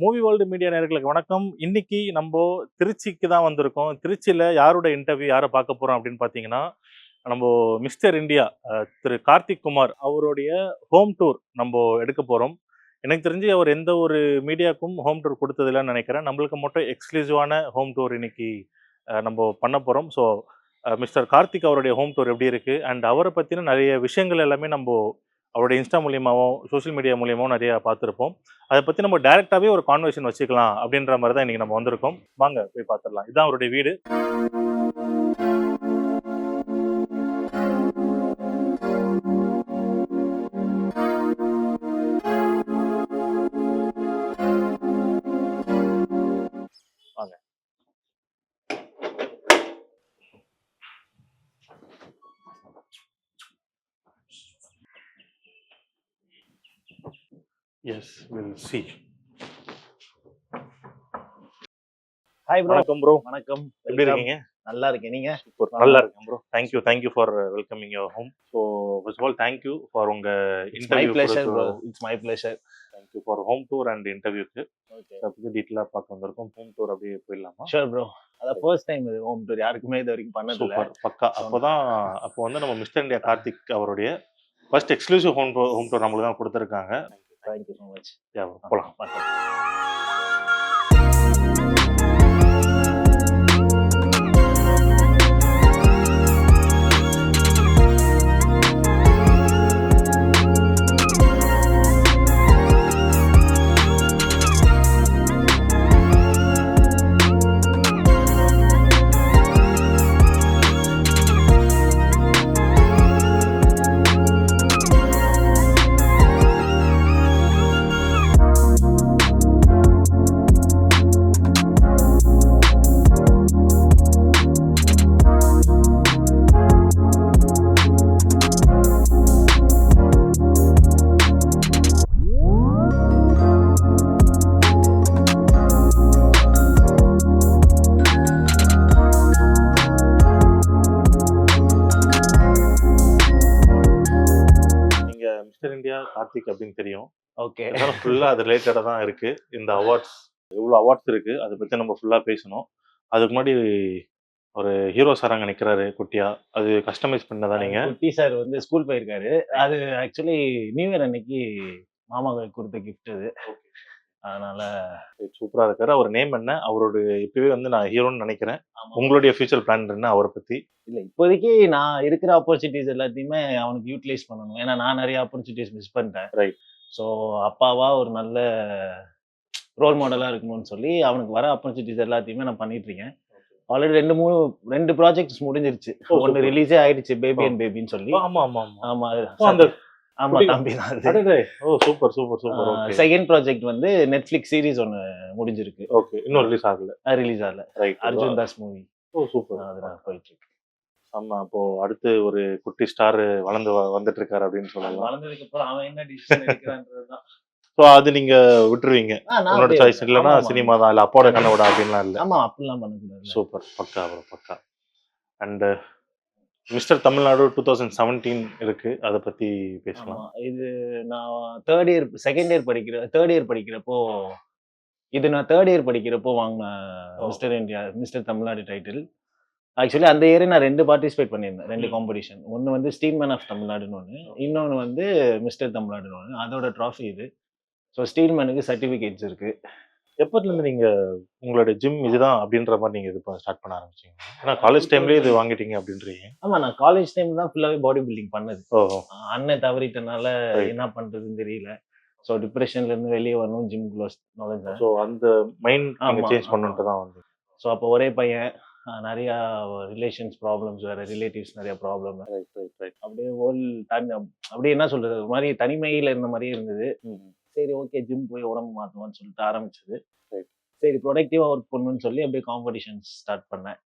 Movie world media நேயர்களுக்கு வணக்கம். இன்னைக்கு நம்ம திருச்சிக்கு தான் வந்திருக்கோம். திருச்சியில யாரோட இன்டர்வியூ யாரை பார்க்க போறோம் அப்படின்னு பார்த்தீங்கன்னா, நம்ம மிஸ்டர் இந்தியா திரு கார்த்திக் குமார் அவருடைய ஹோம் டூர் நம்ம எடுக்க போறோம். எனக்கு தெரிஞ்சு அவர் எந்த ஒரு மீடியாவுக்கும் ஹோம் டூர் கொடுத்ததில்லன்னு நினைக்கிறேன். நம்மளுக்கு மட்டும் எக்ஸ்க்ளூசிவான ஹோம் டூர் இன்னைக்கு நம்ம பண்ண போறோம். ஸோ மிஸ்டர் கார்த்திக் அவருடைய ஹோம் டூர் எப்படி இருக்கு அண்ட் அவரை பத்தின நிறைய விஷயங்கள் எல்லாமே நம்ம அவருடைய இன்ஸ்டா மூலியமாகவும் சோஷியல் மீடியா மூலியமாகவும் நிறைய பார்த்துருப்போம். அதை பற்றி நம்ம டைரெக்டாகவே ஒரு கான்வர்சேஷன் வச்சுக்கலாம் அப்படின்ற மாதிரி தான் இன்றைக்கி நம்ம வந்திருக்கோம். வாங்க போய் பார்த்துடலாம். இதுதான் அவருடைய வீடு. வாங்க. எஸ் வில் சி. Hi bro. வணக்கம் ப்ரோ. வணக்கம். எப்படி இருக்கீங்க? நல்லா இருக்கேன். நீங்க? நல்லா இருக்கேன் bro. Thank you for welcoming your home. So first of all thank you for உங்கள் interview. It's my pleasure. Thank you for home tour and இன்டர்வியூக்கு. ஓகே. அதை பற்றி டீட்டெயிலாக பார்க்க வந்திருக்கோம். ஹோம் டூர் அப்படியே போயிடலாமா? Sure bro. அதான் ஃபர்ஸ்ட் டைம் இது ஹோம் டூர். யாருக்குமே இது வரைக்கும் பண்ணதில்ல. சூப்பர், பக்கா. அப்போ வந்து நம்ம மிஸ்டர் இந்தியா கார்த்திக் அவருடைய ஃபர்ஸ்ட் எக்ஸ்க்ளூசிவ் ஹோம் டூர் நம்மளுக்கு தான் கொடுத்துருக்காங்க. Thank you so much. போகலாம். இந்தியா கார்த்திக் அப்படின்னு தெரியும். ஓகே. ஃபுல்லா அது ரிலேட்டடா தான் இருக்கு. இந்த அவார்ட்ஸ் எவ்வளவு அவார்ட்ஸ் இருக்கு அதை பத்தி நம்ம ஃபுல்லா பேசணும். அதுக்கு முன்னாடி ஒரு ஹீரோ சார் அங்க நிக்கிறாரு குட்டியா. அது கஸ்டமைஸ் பண்ணதா நீங்க? குட்டி சார் வந்து ஸ்கூல் போயிருக்காரு. அது ஆக்சுவலி நியூ இயர் அன்னைக்கு மாமாவுக்கு கொடுத்த கிஃப்ட் அது. அதனால சூப்பரா இருக்காரு. அவர் நேம் என்ன? அவரோட இப்பவே வந்து நான் ஹீரோன்னு நினைக்கிறேன். உங்களுடைய ஃபியூச்சர் பிளான் என்ன அவரை பத்தி? இல்ல இப்போதைக்கு நான் இருக்கிற ஆப்பர்ச்சுனிட்டிஸ் எல்லாத்தையுமே அவனுக்கு யூட்டிலைஸ் பண்ணணும். ஏன்னா நான் நிறைய ஆப்பர்ச்சுனிட்டிஸ் மிஸ் பண்ணிட்டேன். ரைட். ஸோ அப்பாவா ஒரு நல்ல ரோல் மாடலா இருக்கணும்னு சொல்லி அவனுக்கு வர ஆப்பர்ச்சுனிட்டிஸ் எல்லாத்தையுமே நான் பண்ணிட்டு இருக்கேன். ஆல்ரெடி 2 ப்ராஜெக்ட்ஸ் முடிஞ்சிருச்சு. ஒன்னு ரிலீஸே ஆயிடுச்சு, பேபி அண்ட் பேபின்னு சொல்லி. ஆமா ஆமா ஆமா அந்த ஆமா தம்பி தான் அது. Oh super super super. Okay. Second project வந்து நெட்ஃபிளிக்ஸ் சீரிஸ் ஒன்னு முடிஞ்சிருக்கு. ஓகே. இன்னும் ரிலீஸ் ஆகல. ரிலீஸ் ஆகல. Right. Arjun Das movie. Oh super. அதெல்லாம் போயிட்டு இருக்கு. ஆமா. அப்போ அடுத்து ஒரு குட்டி ஸ்டார் வந்துட்டு இருக்காரு அப்படின்னு சொல்லலாம். வளர்ந்ததுக்கு அப்புறம் அவன் என்ன டிசிஷன் எடுக்கிறான்றதுதான். சோ அது நீங்க விட்டுருவீங்க. உங்களோட சாய்ஸ் இல்லனா சினிமா தான், இல்ல அப்போட கண்ணோட அப்படின்லாம் இல்ல. ஆமா அப்படிலாம் பண்ண கூடாது. சூப்பர். பக்கா ப்ரோ, பக்கா. அண்ட் மிஸ்டர் தமிழ்நாடு 2017 இருக்கு. அத பத்தி பேசலாம். இது நான் தேர்ட் இயர் படிக்கிறப்போ இது நான் தேர்ட் இயர் படிக்கிறப்போ வாங்கின மிஸ்டர் தமிழ்நாடு டைட்டில். ஆக்சுவலி அந்த இயரே நான் 2 பார்ட்டிசிபேட் பண்ணியிருந்தேன். 2 காம்படிஷன். ஒன்று வந்து ஸ்டீல்மேன் ஆஃப் தமிழ்நாடுன்னு ஒன்று, இன்னொன்று வந்து மிஸ்டர் தமிழ்நாடுன்னு ஒன்று. அதோட ட்ராஃபி இது. ஸோ ஸ்டீல்மேனுக்கு சர்டிஃபிகேட்ஸ் இருக்கு. எப்போதுலேருந்து நீங்க உங்களோட ஜிம் இதுதான் அப்படின்ற மாதிரி நீங்க இது ஸ்டார்ட் பண்ண ஆரம்பிச்சீங்க? ஏன்னா காலேஜ் டைம்லேயே இது வாங்கிட்டீங்க அப்படின்றீங்க. ஆமா, நான் காலேஜ் டைம் தான் ஃபுல்லாவே பாடி பில்டிங் பண்ணது. ஓஹோ. அண்ணன் தவறிட்டனால என்ன பண்றதுன்னு தெரியல. ஸோ டிப்ரெஷன்ல இருந்து வெளியே வரணும், ஜிம் க்ளோஸ் நாலேஜ். ஸோ அந்த மைண்ட் சேஞ்ச் பண்ணிட்டு தான் வந்து. ஸோ அப்போ ஒரே பையன், நிறையா ரிலேஷன்ஸ் ப்ராப்ளம்ஸ், வேற ரிலேட்டிவ்ஸ் நிறைய ப்ராப்ளம். அப்படியே அப்படியே என்ன சொல்றது, ஒரு மாதிரி தனிமையில இருந்த மாதிரியே இருந்தது. சரி ஓகே, ஜிம் போய் உடம்பு மாற்றுவான்னு சொல்லிட்டு ஆரம்பிச்சது. சரி ப்ரொடக்டிவா ஒர்க் பண்ணணும்னு சொல்லி அப்படியே காம்படிஷன்ஸ் ஸ்டார்ட் பண்ணேன்.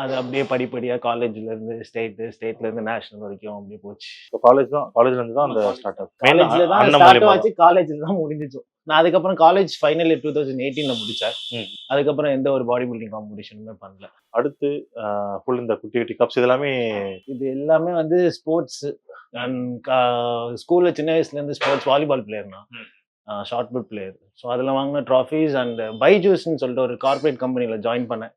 அது அப்படியே படிப்படியா காலேஜ்ல இருந்து ஸ்டேட்ல இருந்து நேஷனல் வரைக்கும் அப்படியே போச்சு. காலேஜ்ல இருந்து தான் அந்த ஸ்டார்ட் அப். காலேஜ்ல தான் ஸ்டார்ட் ஆச்சு, காலேஜ்ல தான் முடிஞ்சிச்சு. நான் அதுக்கப்புறம் காலேஜ் ஃபைனல் இயர் 2018ல முடிச்சேன். அதுக்கப்புறம் எந்த ஒரு பாடி பில்டிங் காம்படிஷனுமே பண்ணல. அடுத்து ஃபுல் இந்த குட்டி குட்டி கப்ஸ் இது எல்லாமே வந்து ஸ்போர்ட்ஸ். ஸ்கூல்ல சின்ன வயசுல இருந்து ஸ்போர்ட்ஸ் வாலிபால் பிளேயர். நான் ஷார்ட் புட் பிளேயர். ஸோ அதில் வாங்கின ட்ராஃபீஸ் அண்ட் பைஜூஸ்ன்னு சொல்லிட்டு ஒரு கார்பரேட் கம்பெனியில் ஜாயின் பண்ணேன்.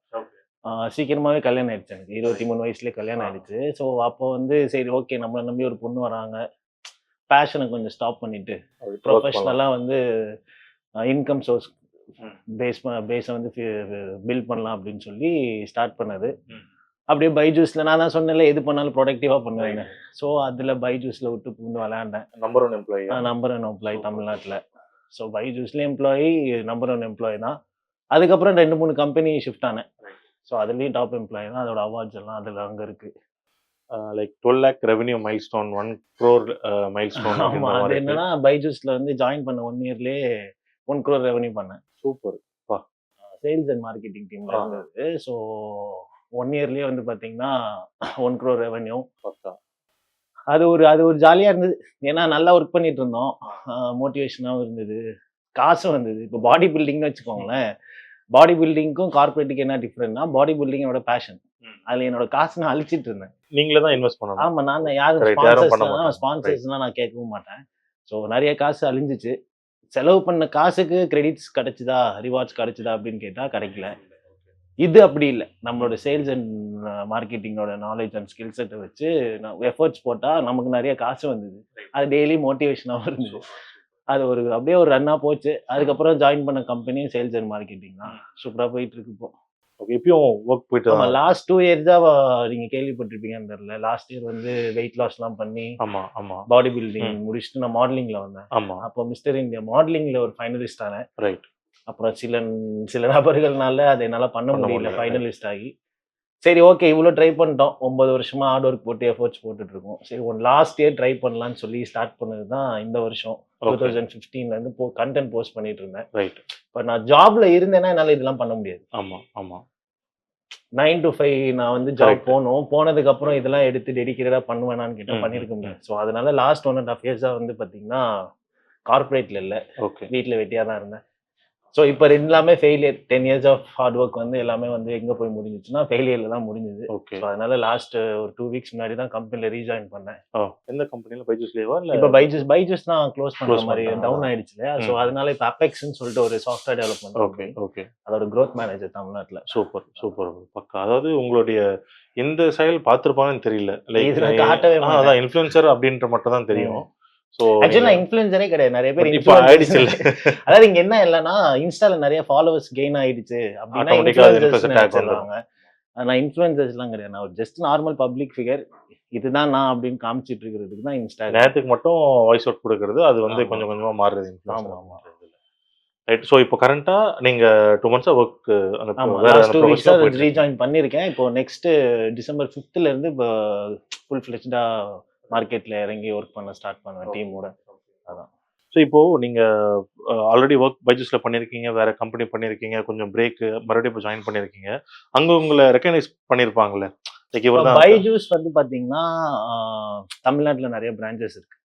சீக்கிரமாகவே கல்யாணம் ஆயிடுச்சு எனக்கு, 23 வயசுலேயே கல்யாணம் ஆயிடுச்சு. ஸோ அப்போ வந்து சரி ஓகே நம்மளை நம்பி ஒரு பொண்ணு வராங்க, பேஷனை கொஞ்சம் ஸ்டாப் பண்ணிட்டு ப்ரொஃபஷ்னலாக வந்து இன்கம் சோர்ஸ் பேஸை வந்து பில்ட் பண்ணலாம் அப்படின்னு சொல்லி ஸ்டார்ட் பண்ணது. அப்படியே பைஜூஸில் நான் தான் சொன்னேன்ல எது பண்ணாலும் ப்ரொடக்டிவாக பண்ணுவேன். ஸோ அதில் பைஜூஸில் விட்டு புகுந்து விளையாண்டேன். Number 1 employee. நம்பர் 1 எம்ப்ளாயி தமிழ்நாட்டில். ஸோ பைஜூஸ்ல எம்ப்ளாயி, நம்பர் 1 எம்ப்ளாயி தான். அதுக்கப்புறம் 2-3 கம்பெனி ஷிஃப்ட் ஆனேன். ஸோ அதுலேயும் டாப் எம்ப்ளாயி தான். அதோட அவார்ட்ஸ் எல்லாம் அதில் அங்கே இருக்குது. Like 12 lakh revenue milestone, 1 crore milestone. ஆமாம், அது என்னன்னா பைஜூஸில் வந்து ஜாயின் பண்ண 1 இயர்லேயே 1 crore ரெவென்யூ பண்ணேன். சூப்பர். சேல்ஸ் அண்ட் மார்க்கெட்டிங் டீமில் இருந்தது. ஸோ 1 இயர்லேயே வந்து பார்த்தீங்கன்னா 1 crore ரெவென்யூ. அது ஒரு ஜாலியாக இருந்தது. ஏன்னா நல்லா ஒர்க் பண்ணிட்டு இருந்தோம், மோட்டிவேஷனாகவும் இருந்தது, காசும் வந்தது. இப்போ பாடி பில்டிங்னு வச்சுக்கோங்களேன், பாடி பில்டிங்க்கும் கார்பரேட்டுக்கு என்ன டிஃப்ரெண்ட்னா, பாடி பில்டிங் என்னோட பேஷன். அதில் என்னோட காசு நான் அழிச்சிட்டு இருந்தேன். நீங்களே தான் இன்வெஸ்ட் பண்ணணும். ஆமாம், நான் தான். ஸ்பான்சர்ஸ்லாம் நான் கேட்கவும் மாட்டேன். ஸோ நிறைய காசு அழிஞ்சிச்சு. செலவு பண்ண காசுக்கு கிரெடிட்ஸ் கிடைச்சிதா, ரிவார்ட்ஸ் கிடைச்சிதா அப்படின்னு கேட்டால் கிடைக்கல. இது அப்படி இல்லை. நம்மளோட சேல்ஸ் அண்ட் மார்க்கெட்டிங்கோட நாலேஜ் அண்ட் ஸ்கில் செட்டை வச்சு எஃபர்ட்ஸ் போட்டால் நமக்கு நிறைய காசு வந்தது. அது டெய்லி மோட்டிவேஷனாகவும் இருந்தது. அது அப்படியே ஒரு ரன்னாக போச்சு. அதுக்கப்புறம் ஜாயின் பண்ண கம்பெனியும் சேல்ஸ் அண்ட் மார்க்கெட்டிங் தான். சூப்பராக போயிட்டு இருக்கு இப்போ. ஓகே, இப்பயும் ஒர்க் போயிட்டு ஆமாம், லாஸ்ட் 2 இயர்ஸாக நீங்கள் கேள்விப்பட்டிருப்பீங்கன்னு தெரியல. லாஸ்ட் இயர் வந்து வெயிட் லாஸ்லாம் பண்ணி பாடி பில்டிங் முடிச்சுட்டு நான் மாடலிங்கில் வந்தேன். அப்போ மிஸ்டர் இந்தியா மாடலிங்கில் ஒரு ஃபைனலிஸ்ட் ஆனேன். ரைட். அப்புறம் சில நபர்கள்னால அதை என்னால் பண்ண முடியல, ஃபைனலிஸ்ட் ஆகி. சரி ஓகே, இவ்வளோ ட்ரை பண்ணிட்டோம், 9 வருஷமா ஹார்ட் ஒர்க் போட்டு எஃபோர்ட்ஸ் போட்டுட்டு இருக்கோம். சரி லாஸ்ட் இயர் ட்ரை பண்ணலான்னு சொல்லி ஸ்டார்ட் பண்ணது தான் இந்த வருஷம் 2015 கண்டென்ட் போஸ்ட் பண்ணிட்டு இருந்தேன். ரைட். இப்போ நான் ஜாப்ல இருந்தேன்னா என்னால் இதெல்லாம் பண்ண முடியாது. 9 to 5 நான் வந்து ஜாப் போனதுக்கு அப்புறம் இதெல்லாம் எடுத்து டெடிக்கேட்டடா பண்ணுவேனான்னு கேட்டால் பண்ணிருக்க முடியாது. ஸோ அதனால லாஸ்ட் 1.5 இயர்ஸா வந்து பார்த்தீங்கன்னா கார்பரேட்ல இல்லை, வீட்டில் வெட்டியாக தான் இருந்தேன். ஸோ இப்போ எல்லாமே failure. 10 years of hard work வந்து எல்லாமே வந்து எங்கே போய் முடிஞ்சிச்சுன்னா ஃபெயிலியரில் தான் முடிஞ்சுது. ஸோ அதனால லாஸ்ட் ஒரு 2 weeks முன்னாடி தான் கம்பெனியில் ரீஜாயின் பண்ணேன். எந்த கம்பெனியில்? பைஜூஸ்லேவா? இல்லை இப்போ பைஜூஸ் தான் க்ளோஸ் பண்ணுற மாதிரி டவுன் ஆயிடுச்சு இல்லையா? ஸோ அதனால இப்போ அபெக்ஸ்ன்னு சொல்லிட்டு ஒரு சாஃப்ட்வேர் டெவலப்மெண்ட். ஓகே. அதோட க்ரோத் மேனேஜர் தமிழ்நாட்டில். சூப்பர் சூப்பர் பக்கா. அதாவது உங்களுடைய இந்த செயல் பார்த்துருப்பாங்கன்னு தெரியல. லைக் காட்டவே அதான் இன்ஃப்ளூயன்சர் அப்படின்ற மட்டும் தான் தெரியும். ஸோ ஆக்சுவலா இன்ஃப்ளூயன்சரே கிடையாது. நிறைய பேர் இப்போ ஆயிடுச்சு இல்ல. அதாவது இங்க என்ன இல்லைன்னா இன்ஸ்டால நிறைய ஃபாலோவர்ஸ் கெயின் ஆயிடுச்சு அப்படின்னா சொல்லுவாங்க. நான் இன்ஃப்ளூயன்சர்ஸ்லாம் கிடையாது. நான் ஜஸ்ட் நார்மல் பப்ளிக் ஃபிகர், இதுதான் நான் அப்படின்னு காமிச்சிட்டு இருக்கிறதுக்கு தான் இன்ஸ்டா. நேரத்துக்கு மட்டும் வாய்ஸ் அவுட் கொடுக்கறது, அது வந்து கொஞ்சம் கொஞ்சமா மாறுது. ஆமா. ரைட். ஸோ இப்போ கரண்டா நீங்க 2 months ஒர்க் ரீஜாயின் பண்ணிருக்கேன். இப்போ நெக்ஸ்ட் December 5th இருந்து இப்போ ஃபுல் ஃபிளெஜ்டா மார்க்கெட்ல இறங்கி ஒர்க் பண்ண ஸ்டார்ட் பண்ணுவேன் டீமோட. அதான். ஸோ இப்போ நீங்க ஆல்ரெடி ஒர்க் பைஜூஸ்ல பண்ணிருக்கீங்க, வேற கம்பெனி பண்ணிருக்கீங்க, கொஞ்சம் பிரேக், மறுபடியும் இப்போ ஜாயின் பண்ணிருக்கீங்க. அங்க உங்களை ரெகனைஸ் பண்ணிருப்பாங்கல்ல? பைஜூஸ் வந்து பாத்தீங்கன்னா தமிழ்நாட்டுல நிறைய பிரான்ச்சஸ் இருக்கு.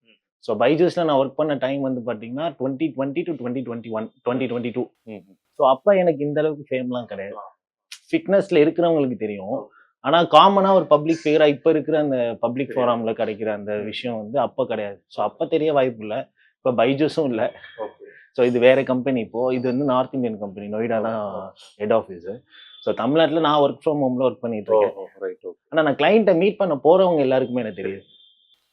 ஸோ பைஜூஸ்ல நான் ஒர்க் பண்ண டைம் வந்து பாத்தீங்கன்னா 2020 to 2021, 2022. ஸோ அப்ப எனக்கு இந்த அளவுக்கு ஃபேம்லாம் கிடையாது. ஃபிட்னஸ்ல இருக்கிறவங்களுக்கு தெரியும். ஆனா காமனா ஒரு பப்ளிக் ஃபிகரா இப்ப இருக்கிற அந்த பப்ளிக் ஃபோரம்ல கிடைக்கிற அந்த விஷயம் வந்து அப்ப கிடையாது. ஸோ அப்ப தெரிய வாய்ப்பு இல்லை. இப்போ பைஜூஸும் இல்லை. ஸோ இது வேற கம்பெனி. இப்போ இது வந்து நார்த் இந்தியன் கம்பெனி, நொய்டா தான் ஹெட் ஆஃபீஸ். ஸோ தமிழ்நாட்டில் நான் ஒர்க் ஃப்ரம் ஹோம்ல ஒர்க் பண்ணிட்டு இருக்கேன். ஆனால் நான் கிளைண்ட்டை மீட் பண்ண போறவங்க எல்லாருக்குமே எனக்கு தெரியுது.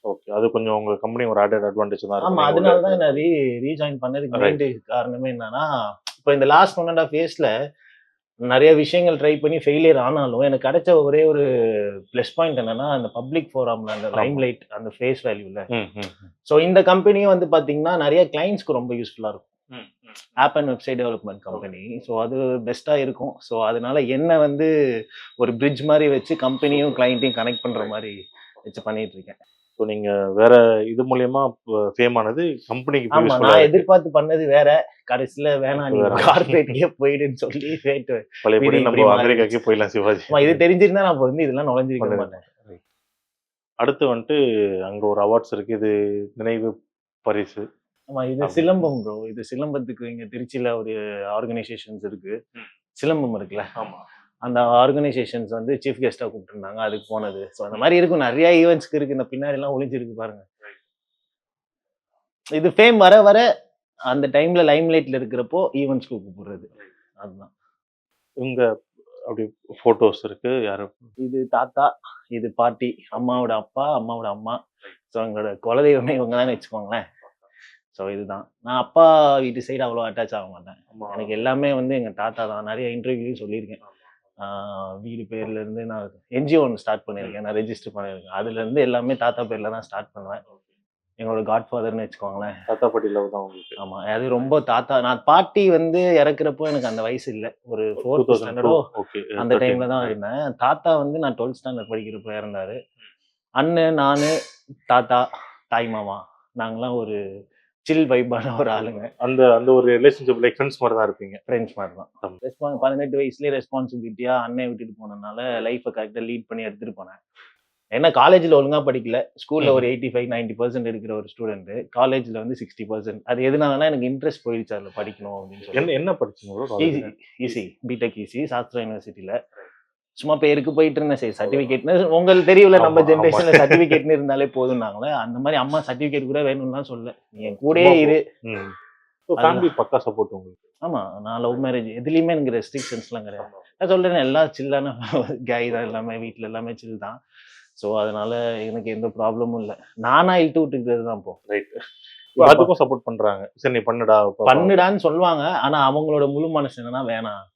ஓகே, அது கொஞ்சம் உங்க கம்பெனி ஒரு ஆடட் அட்வான்டேஜ் தான். ஆமா, அதனால தான் நான் ரீஜாயின் பண்ணதுக்கு மெயின் காரணமே என்னன்னா, இப்போ இந்த லாஸ்ட் 1.5 yearsல நிறைய விஷயங்கள் ட்ரை பண்ணி ஃபெயிலியர் ஆனாலும் எனக்கு கிடைச்ச ஒரே ஒரு ப்ளஸ் பாயிண்ட் என்னன்னா, அந்த பப்ளிக் ஃபோரம்ல அந்த லைம் லைட், அந்த ஃபேஸ் வேல்யூல. ஸோ இந்த கம்பெனியும் வந்து பாத்தீங்கன்னா நிறைய கிளைண்ட்ஸ்க்கு ரொம்ப யூஸ்ஃபுல்லா இருக்கும். App and website development company. So அது பெஸ்டா இருக்கும். ஸோ அதனால என்ன வந்து ஒரு பிரிட்ஜ் மாதிரி வச்சு கம்பெனியும் கிளைண்ட்டையும் கனெக்ட் பண்ற மாதிரி வச்சு பண்ணிட்டு இருக்கேன். ஸோ நீங்க வேற இது மூலியமா ஃபேம் ஆனது கம்பெனிக்கு. ஆமா, நான் எதிர்பார்த்து பண்ணது வேற, கடைசியில வேணாம் நீ கார்பரேட்கே போயிடுன்னு சொல்லி பழையபடி நம்ம அமெரிக்காக்கே போயிடலாம் சிவாஜி. இது தெரிஞ்சிருந்தா நான் வந்து இதெல்லாம் நுழைஞ்சிருக்க மாட்டேன். அடுத்து வந்துட்டு அங்க ஒரு அவார்ட்ஸ் இருக்கு, இது நினைவு பரிசு. ஆமா, இது சிலம்பம் ப்ரோ. இது சிலம்பத்துக்கு இங்க திருச்சியில ஒரு ஆர்கனைசேஷன்ஸ் இருக்கு, சிலம்பம் இருக்குல்ல. ஆமா, அந்த ஆர்கனைசேஷன்ஸ் வந்து சீஃப் கெஸ்டா கூப்பிட்டுருந்தாங்க, அதுக்கு போனது. ஸோ அந்த மாதிரி இருக்கும், நிறைய ஈவெண்ட்ஸ்க்கு இருக்கு. இந்த பின்னாடி எல்லாம் ஒளிஞ்சிருக்கு பாருங்க. இது ஃபேம் வர வர அந்த டைம்ல லைம்லைட்ல இருக்கிறப்போ ஈவெண்ட்ஸ்க்கு கூப்பிடுறது. அதுதான். இவங்க அப்படி போட்டோஸ் இருக்கு. யாரு? இது தாத்தா, இது பாட்டி, அம்மாவோட அப்பா, அம்மாவோட அம்மா. ஸோ எங்களோட குலதெய்வமே இவங்க தான் வச்சுக்கோங்களேன். ஸோ இதுதான். நான் அப்பா வீட்டு சைடு அவ்வளோ அட்டாச் ஆக மாட்டேன். எனக்கு எல்லாமே வந்து எங்க தாத்தா தான். நிறைய இன்டர்வியூலையும் சொல்லியிருக்கேன். வீடு பேர்ல இருந்து நான் என்ஜிஓ ஒன்று ஸ்டார்ட் பண்ணியிருக்கேன். நான் ரெஜிஸ்டர் பண்ணியிருக்கேன். அதுல இருந்து எல்லாமே தாத்தா பேர்ல தான் ஸ்டார்ட் பண்ணுவேன். எங்களோட காட்ஃபாதர்னு வச்சுக்கோங்களேன். தாத்தா பாட்டி லவ் தான் உங்களுக்கு. ஆமா. அது ரொம்ப தாத்தா நான் பாட்டி வந்து இறக்குறப்போ எனக்கு அந்த வயசு இல்ல. ஒரு 4th ஸ்டாண்டர்டோ ஓகே. அந்த டைம்ல தான் இருந்தேன். தாத்தா வந்து நான் 12th ஸ்டாண்டர்ட் படிக்கிறப்ப இறந்தாரு. அண்ணன், நானு, தாத்தா, தாய் மாமா நாங்கலாம் ஒரு சில் வைப்பான ஒரு ஆளுங்க. அந்த அந்த ஒரு ரிலேஷன்ஷிப் லைக் ஃப்ரெண்ட்ஸ் மாதிரி தான் இருப்பீங்க. ஃப்ரெண்ட்ஸ் மாதிரி தான். 18 வயசுலயே ரெஸ்பான்சிபிலிட்டியா அண்ணன் விட்டுட்டு போனதுனால லைஃப்பை கரெக்டாக லீட் பண்ணி எடுத்துட்டு போனேன். ஏன்னா காலேஜில் ஒழுங்கா படிக்கல. ஸ்கூல்ல ஒரு 85-90% எடுக்கிற ஒரு ஸ்டூடெண்ட் காலேஜ்ல வந்து 60%. அது எதுனாலனா எனக்கு இன்ட்ரெஸ்ட் போயிடுச்சு அதில் படிக்கணும் அப்படின்னு சொல்லி. என்ன படிச்சீங்க? ஈசி பிடெக் ஈசி சாஸ்திரா யூனிவர்சிட்டியில சும்மா பேருக்கு போயிட்டு இருந்தேன். சரி சர்டிஃபிகேட்னு உங்களுக்கு தெரியல, நம்ம ஜென்ரேஷன்ல சர்டிஃபிகேட்னு இருந்தாலே போதும்னாங்களே. அந்த மாதிரி அம்மா சர்டிஃபிகேட் கூட வேணும்லாம் சொல்ல, நீ என் கூடயே இரு. ஃபேமிலி பக்கா சப்போர்ட் உங்களுக்கு? ஆமா, நான் லவ் மேரேஜ் எதுலையுமே எனக்கு ரெஸ்ட்ரிக்ஷன்ஸ்லாம் கிடையாது. நான் சொல்றேன் எல்லாம் சில்லான கேய் தான், எல்லாமே வீட்டில் எல்லாமே சில் தான். ஸோ அதனால எனக்கு எந்த ப்ராப்ளமும் இல்லை. நானா இழுத்து விட்டுக்கிறது தான் இப்போ. ரைட். அதுக்கும் சப்போர்ட் பண்றாங்க. சரி நீ பண்ணுடான்னு சொல்லுவாங்க. ஆனா அவங்களோட முழு மனசு என்னன்னா வேணாம்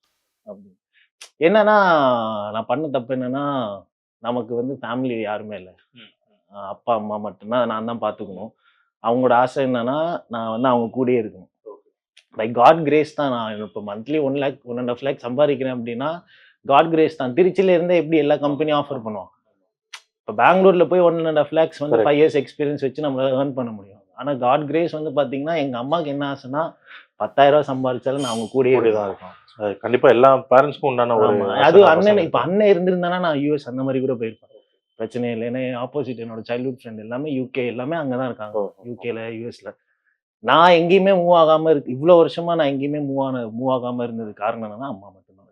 அப்படின்னு. என்னன்னா நான் பண்ண தப்பு என்னன்னா, நமக்கு வந்து ஃபேமிலி யாருமே இல்லை. அப்பா அம்மா மட்டும்தான், நான் தான் பார்த்துக்கணும். அவங்களோட ஆசை என்னன்னா நான் வந்து அவங்க கூடயே இருக்கணும். பை காட் கிரேஸ் தான் நான் இப்போ மந்த்லி 1 lakh 1.5 lakh சம்பாதிக்கிறேன் அப்படின்னா காட் கிரேஸ் தான். திருச்சியில இருந்தே எப்படி எல்லா கம்பெனியும் ஆஃபர் பண்ணுவோம். இப்போ பெங்களூர்ல போய் 1.5 lakhs வந்து 5 years எக்ஸ்பீரியன்ஸ் வச்சு நம்மளால ஏர்ன் பண்ண முடியும். ஆனா காட் கிரேஸ் வந்து பாத்தீங்கன்னா எங்க அம்மாவுக்கு என்ன ஆசைன்னா 10,000 ரூபாய் சம்பாதிச்சாலும் நான் அவங்க கூடயே தான் இருக்கும். கண்டிப்பா எல்லா பேரண்ட்ஸ்க்கும் உண்டான ஒரு அது அண்ணன். இப்ப அண்ணன் இருந்திருந்தானா நான் யூஎஸ் அந்த மாதிரி கூட போயிருப்பேன். பிரச்சனை இல்லை. ஏன்னா ஆப்போசிட் என்னோட சைல்ட்ஹுட் ஃப்ரெண்ட் எல்லாமே யூகே எல்லாமே அங்கதான் இருக்காங்க. யூகேல யூஎஸ்ல. நான் எங்கேயுமே மூவ் ஆகாம இருக்கு. இவ்வளவு வருஷமா நான் எங்கேயுமே மூவ் ஆகாம இருந்தது காரணம் என்னன்னா அம்மா மட்டும்தான்.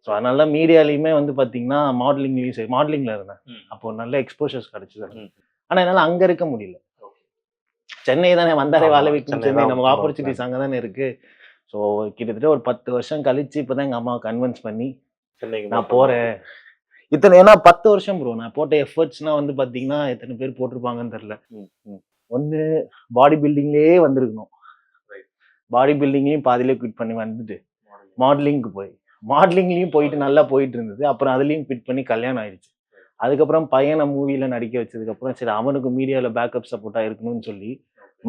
ஸோ அதனால மீடியாலையுமே வந்து பாத்தீங்கன்னா மாடலிங்ல இருந்தேன். அப்போ நல்ல எக்ஸ்போஷர்ஸ் கிடைச்சது. ஆனா என்னால அங்க இருக்க முடியல. சென்னை தானே வந்தாரே வாழ வைக்கும். சென்னை நமக்கு ஆப்பர்ச்சுனிட்டிஸ் அங்கே தானே இருக்கு. ஸோ கிட்டத்தட்ட ஒரு 10 வருஷம் கழிச்சு இப்போதான் எங்க அம்மாவை கன்வின்ஸ் பண்ணி நான் போறேன். இத்தனை ஏன்னா 10 வருஷம் ப்ரோ நான் போட்ட எஃபர்ட்ஸ்னா வந்து பாத்தீங்கன்னா எத்தனை பேர் போட்டிருப்பாங்கன்னு தெரியல. ஒன்று பாடி பில்டிங்லேயே வந்திருக்கணும். பாடி பில்டிங்லையும் பாதியிலே குவிட் பண்ணி வந்துட்டு மாடலிங்க்கு மாடலிங்லையும் போயிட்டு நல்லா போயிட்டு இருந்தது. அப்புறம் அதுலேயும் குவிட் பண்ணி கல்யாணம் ஆயிடுச்சு. அதுக்கப்புறம் பையனை மூவியில் நடிக்க வச்சதுக்கப்புறம் சரி அவனுக்கு மீடியாவில் பேக்கப் சப்போர்ட்டாக இருக்கணும்னு சொல்லி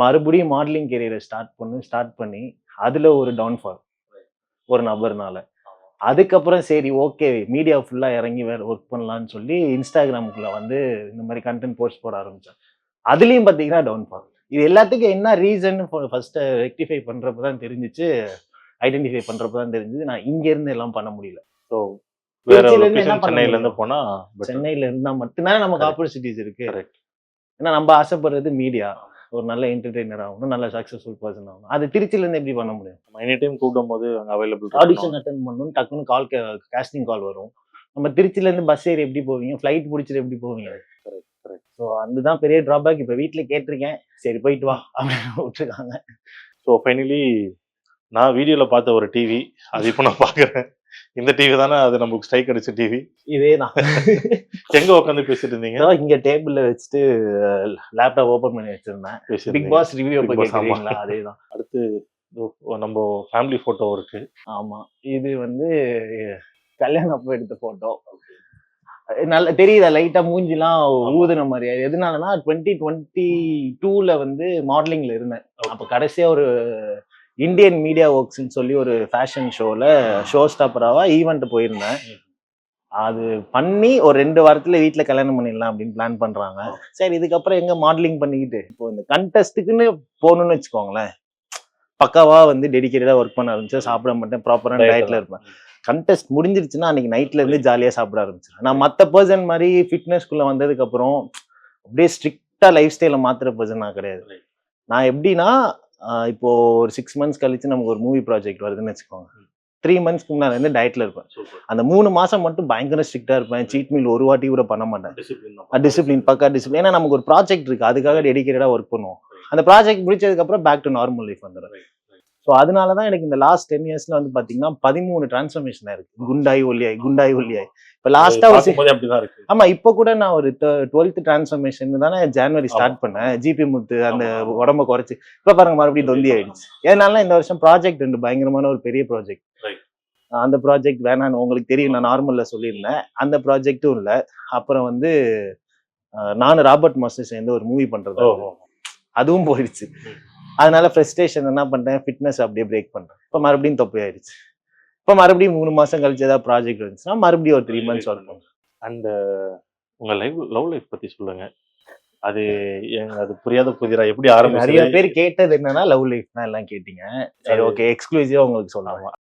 மறுபடியும் மாடலிங் கெரியரை ஸ்டார்ட் பண்ணி அதில் ஒரு டவுன்ஃபால் ஒரு நபர்னால. அதுக்கப்புறம் சரி ஓகே மீடியா ஃபுல்லாக இறங்கி வேறு ஒர்க் பண்ணலான்னு சொல்லி இன்ஸ்டாகிராமுக்குள்ள வந்து இந்த மாதிரி கண்டென்ட் போஸ்ட் போட ஆரம்பித்தேன். அதுலேயும் பார்த்தீங்கன்னா டவுன்ஃபால். இது எல்லாத்துக்கும் என்ன ரீசன் ஃபர்ஸ்ட் ரெக்டிஃபை பண்ணுறப்ப தான் தெரிஞ்சிச்சு. ஐடென்டிஃபை பண்ணுறப்ப தான் தெரிஞ்சது நான் இங்கேருந்து எல்லாம் பண்ண முடியல. ஸோ சென்னையில இருந்தா மட்டும்தான் நமக்கு ஆப்பர்ச்சுனிட்டிஸ் இருக்கு. ஏன்னா நம்ம ஆசைப்படுறது மீடியா ஒரு நல்ல என்டர்டெய்னர் ஆகணும், நல்ல சக்சஸ்ஃபுல் பர்சன் ஆகணும். அது திருச்சியில இருந்து எப்படி பண்ண முடியும்? எனி டைம் கூப்பிடும் போது அவைலபிள் ஆடிஷன் அட்டென்ட் பண்ணணும், டக்குன்னு காஸ்டிங் கால் வரும். நம்ம திருச்சியில இருந்து பஸ் ஏறி எப்படி போவீங்க, ஃபிளைட் பிடிச்சிட்டு எப்படி போவீங்க? ஸோ அதுதான் பெரிய டிராபேக். இப்போ வீட்டில் கேட்டிருக்கேன், சரி போயிட்டு வா அப்படின்னு விட்டுருக்காங்க. ஸோ ஃபைனலி நான் வீடியோவில் பார்த்த ஒரு டிவி அது இப்போ நான் பார்க்குறேன். இந்த டிவி தானே அது நமக்கு ஸ்ட்ரைக் அடிச்ச டிவி. இதேதான். எங்க உட்காந்து பேசிட்டு இருந்தீங்க? இங்க டேபிள்ல வச்சுட்டு லேப்டாப் ஓபன் பண்ணி வச்சிருந்தேன். பிக் பாஸ் ரிவ்யூ கேக்குறீங்களா? அதேதான். அடுத்து நம்ம ஃபேமிலி போட்டோ இருக்கு. ஆமா, இது வந்து கல்யாணம் அப்போ எடுத்த போட்டோ. நல்ல தெரியுதா லைட்டா மூஞ்சிலாம் ஊதுன மாதிரி. எதனாலனா 2022ல வந்து மாடலிங்ல இருந்தேன். அப்ப கடைசியா ஒரு இந்தியன் மீடியா ஒர்க்ஸ்ன்னு சொல்லி ஒரு ஃபேஷன் ஷோ ஸ்டாப்பராவா ஈவெண்ட் போயிருந்தேன். அது பண்ணி ஒரு 2 வாரத்துல வீட்டுல கல்யாணம் பண்ணிடலாம் அப்படின்னு பிளான் பண்றாங்க. சரி இதுக்கப்புறம் எங்க மாடலிங் பண்ணிக்கிட்டு இப்போ இந்த கண்டெஸ்ட்டுக்குன்னு போகணும்னு வச்சுக்கோங்களேன், பக்காவா வந்து டெடிக்கேட்டடா ஒர்க் பண்ண ஆரம்பிச்சேன். சாப்பிட மாட்டேன், ப்ராப்பரான டயட்ல இருப்பேன். கண்டெஸ்ட் முடிஞ்சிருச்சுன்னா அன்னைக்கு நைட்ல இருந்து ஜாலியா சாப்பிட ஆரம்பிச்சிடும். நான் மற்ற பர்சன் மாதிரி ஃபிட்னஸ்குள்ள வந்ததுக்கு அப்புறம் அப்படியே ஸ்ட்ரிக்டா லைஃப் ஸ்டைல மாத்துற பர்சன் நான் கிடையாது. நான் எப்படின்னா இப்போ ஒரு 6 months கழிச்சு நமக்கு ஒரு மூவி ப்ராஜெக்ட் வருதுன்னு வச்சுக்கோங்க. 3 monthsக்கு முன்னாடி வந்து டயட்ல இருப்பேன். அந்த 3 மாசம் மட்டும் பயங்கர ஸ்ட்ரிக்டா இருப்பேன். சீட் மீல் ஒரு வாட்டி கூட பண்ண மாட்டேன். டிசிப்ளின் பக்கா டிசிப்ளின். ஏன்னா நமக்கு ஒரு ப்ராஜெக்ட் இருக்கு, அதுக்காக டெடிக்கேட்டடா ஒர்க் பண்ணுவோம். அந்த ப்ராஜெக்ட் முடிச்சதுக்கு அப்புறம் பேக் டு நார்மல் லைஃப் வந்துடும். ஸோ அதனாலதான் எனக்கு இந்த லாஸ்ட் 10 இயர்ஸ்ல வந்து பாத்தீங்கன்னா 13 டிரான்ஸ்ஃபர்மேஷன் இருக்கு. குண்டாய் ஒல்லியாய் குண்டாய் ஒல்லியாய். இப்ப லாஸ்டா பார்க்கும்போதே அப்படிதான் இருக்கு. ஆமா, இப்ப கூட நான் ஒரு 12th டிரான்ஸ்ஃபர்மேஷன் தானே ஜனவரி ஸ்டார்ட் பண்ணேன். ஜிபி முத்து அந்த உடம்ப குறைச்சு இப்ப பாருங்க மறுபடியும் தொந்தி ஆயிடுச்சு. ஏன்னால இந்த வருஷம் ப்ராஜெக்ட் 2 பயங்கரமான ஒரு பெரிய ப்ராஜெக்ட். Right. அந்த ப்ராஜெக்ட் வேணான்னு உங்களுக்கு தெரியும், நான் நார்மல்ல சொல்லியிருந்தேன். அந்த ப்ராஜெக்டும் இல்ல. அப்புறம் வந்து நானும் ராபர்ட் மாஸ்டர் சேர்ந்து ஒரு மூவி பண்றது, அதுவும் போயிடுச்சு. அதனால ஃப்ரஸ்ட்ரேஷன் என்ன பண்ணிட்டேன், ஃபிட்னஸ் அப்படியே பிரேக் பண்றேன். இப்போ மறுபடியும் தொப்பை ஆயிடுச்சு. இப்போ மறுபடியும் 3 மாசம் கழிச்சு ஏதாவது ப்ராஜெக்ட் வந்துச்சுன்னா மறுபடியும் ஒரு 3 months ஒர்க் பண்ணுவேன். அந்த உங்க லவ் லைஃப் பத்தி சொல்லுங்க. அது அது புரியாத புதிரா எப்படி நிறைய ஆரம்பிச்சது? பேர் கேட்டது என்னன்னா லவ் லைஃப் தான் எல்லாம் கேட்டீங்க. சரி, ஓகே, எக்ஸ்க்ளூசிவா உங்களுக்கு சொல்லலாம்.